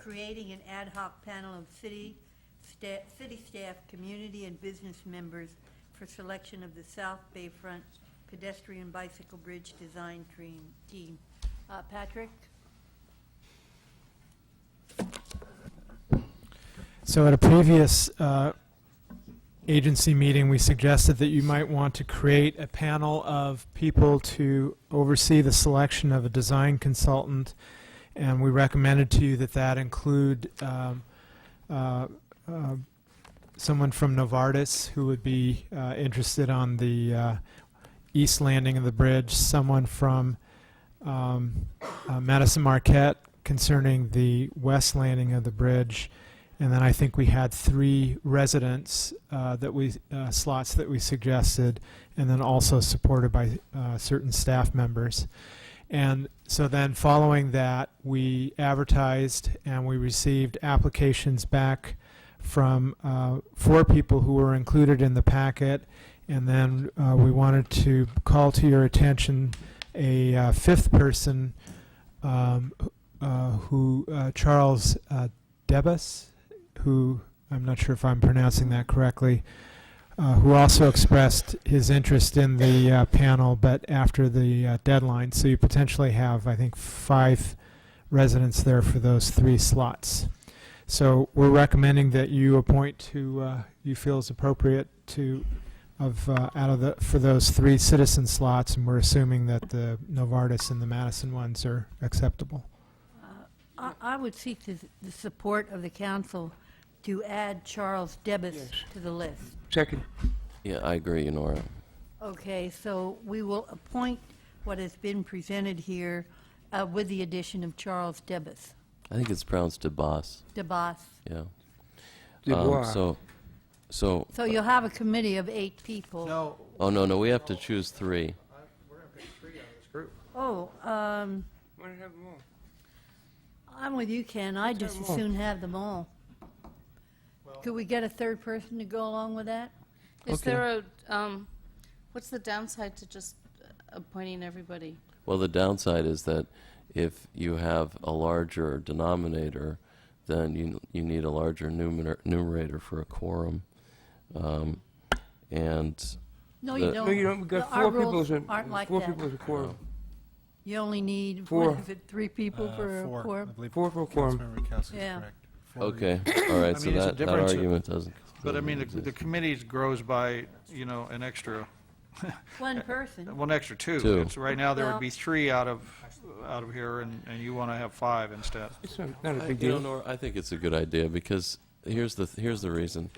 creating an ad hoc panel of city staff, community, and business members for selection of the South Bayfront pedestrian bicycle bridge design team. Patrick? So at a previous agency meeting, we suggested that you might want to create a panel of people to oversee the selection of a design consultant, and we recommended to you that that include someone from Novartis who would be interested on the east landing of the bridge, someone from Madison Marquette concerning the west landing of the bridge, and then I think we had 3 residents slots that we suggested, and then also supported by certain staff members. And so then following that, we advertised and we received applications back from 4 people who were included in the packet, and then we wanted to call to your attention a 5th person Charles Debus, who, I'm not sure if I'm pronouncing that correctly, who also expressed his interest in the panel, but after the deadline. So you potentially have, I think, 5 residents there for those 3 slots. So we're recommending that you appoint who you feel is appropriate for those 3 citizen slots, and we're assuming that the Novartis and the Madison ones are acceptable. I would seek the support of the council to add Charles Debus to the list. Second. Yeah, I agree, Nora. Okay, so we will appoint what has been presented here with the addition of Charles Debus. I think it's pronounced DeBoss. DeBoss. Yeah. Dubois. So. So you'll have a committee of 8 people. No. Oh no, we have to choose 3. We're going to pick 3 out of this group. Oh, Why not have them all? I'm with you, Ken. I'd just as soon have them all. Could we get a 3rd person to go along with that? Is there a, what's the downside to just appointing everybody? Well, the downside is that if you have a larger denominator, then you need a larger numerator for a quorum. And No, you don't. No, you don't. We've got Our 4 people rules as a aren't like 4 that. people as a quorum. You only need, 4. what is it, 3 people for a 4. quorum? I believe 4 for a quorum. Councilmember Kowski is Yeah. correct. 4. okay, all right. I So mean, it's a that difference of- argument doesn't. But I mean, exist. the committee grows by, an extra, One person. one extra 2. 2. It's, right now, there Well- would be 3 out of here, and you want to have 5 instead. It's not a big You know, deal. Nora, I think it's a good idea because here's the reason.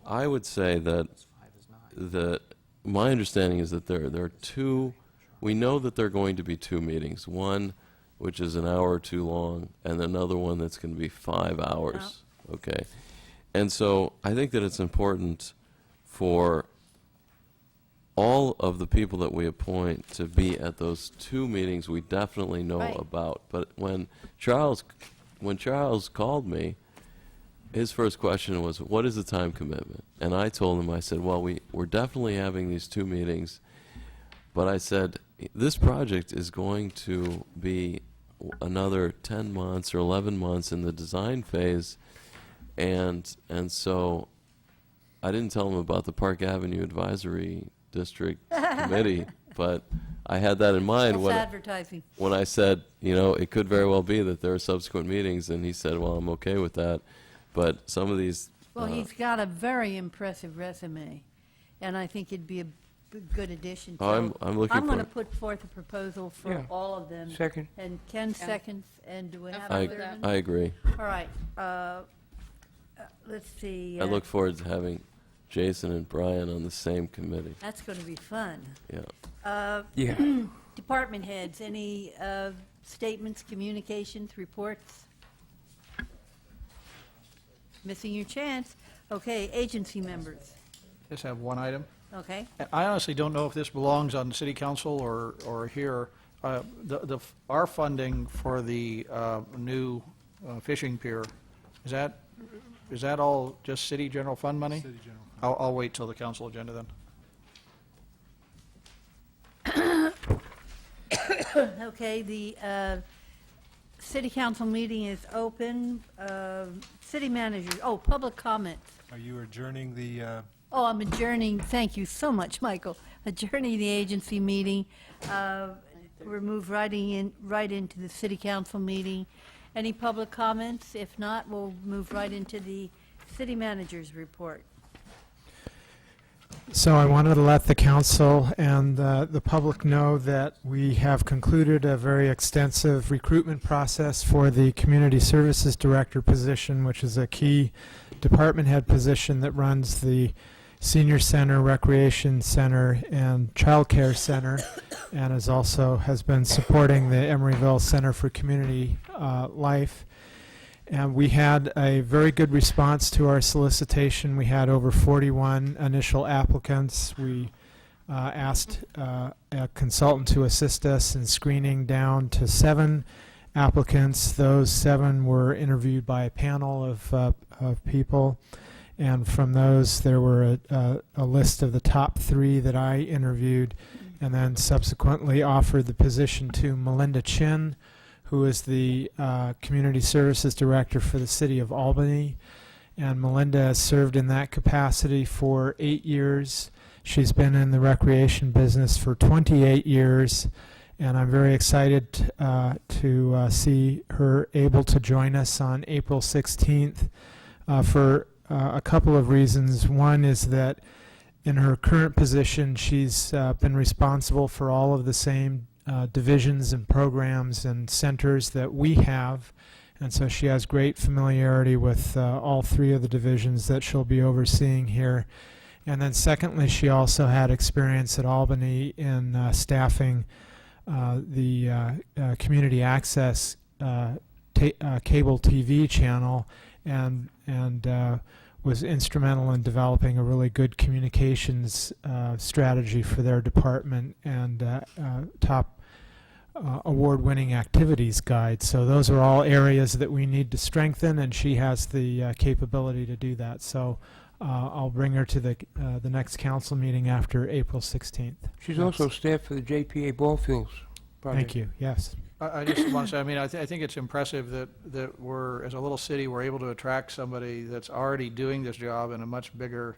I would say that my understanding is that there are 2. We know that there are going to be 2 meetings. One, which is an hour or 2 long, and another one that's going to be 5 hours. Okay, and so I think that it's important for all of the people that we appoint to be at those 2 meetings we definitely know Right. about. But when Charles called me, his first question was, what is the time commitment? And I told him, I said, well, we're definitely having these 2 meetings, but I said, this project is going to be another 10 months or 11 months in the design phase, and so I didn't tell him about the Park Avenue Advisory District Committee, but I had that in mind That's when advertising. I said, it could very well be that there are subsequent meetings, and he said, well, I'm okay with that. But some of these... Well, he's got a very impressive resume, and I think it'd be a good addition. Oh, I'm looking I'm going to for put forth a proposal for Yeah. all of them. Second. And Ken Yeah. seconds, and do we have fine a with third that. one? I agree. All right, let's see. I look forward to having Jason and Brian on the same committee. That's going to be fun. Yeah. Yeah. Department heads, any statements, communications, reports? Missing your chance. Okay, agency members. Just have one item. Okay. I honestly don't know if this belongs on the city council or here. Our funding for the new fishing pier, is that all just city general fund money? City General. I'll wait till the council agenda then. Okay, the City council meeting is open. City manager, public comments. Are you adjourning the, Oh, I'm adjourning, thank you so much, Michael. Adjourning the agency meeting. We're moved right into the city council meeting. Any public comments? If not, we'll move right into the city manager's report. So I wanted to let the council and the public know that we have concluded a very extensive recruitment process for the Community Services Director position, which is a key department head position that runs the Senior Center, Recreation Center, and Child Care Center, and has been supporting the Emeryville Center for Community Life. And we had a very good response to our solicitation. We had over 41 initial applicants. We asked a consultant to assist us in screening down to 7 applicants. Those 7 were interviewed by a panel of people. And from those, there were a list of the top 3 that I interviewed, and then subsequently offered the position to Melinda Chin, who is the Community Services Director for the City of Albany. And Melinda has served in that capacity for 8 years. She's been in the recreation business for 28 years, and I'm very excited to see her able to join us on April 16th for a couple of reasons. One is that in her current position, she's been responsible for all of the same divisions and programs and centers that we have, and so she has great familiarity with all 3 of the divisions that she'll be overseeing here. And then secondly, she also had experience at Albany in staffing the community access cable TV channel, and was instrumental in developing a really good communications strategy for their department and top award-winning activities guide. So those are all areas that we need to strengthen, and she has the capability to do that. So I'll bring her to the next council meeting after April 16th. She's also staff for the JPA ball fields project. Thank you. Yes. I just want to say, I mean, I think it's impressive that we're, as a little city, we're able to attract somebody that's already doing this job in a much bigger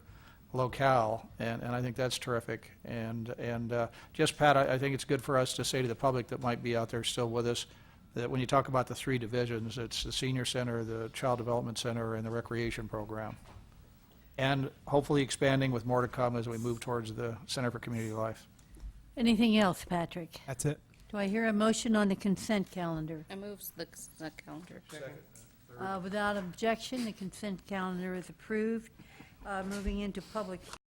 locale, and I think that's terrific. And just, Pat, I think it's good for us to say to the public that might be out there still with us, that when you talk about the 3 divisions, it's the Senior Center, the Child Development Center, and the Recreation Program. And hopefully expanding with more to come as we move towards the Center for Community Life. Anything else, Patrick? That's it. Do I hear a motion on the consent calendar? I move the consent calendar. Without objection, the consent calendar is approved. Moving into public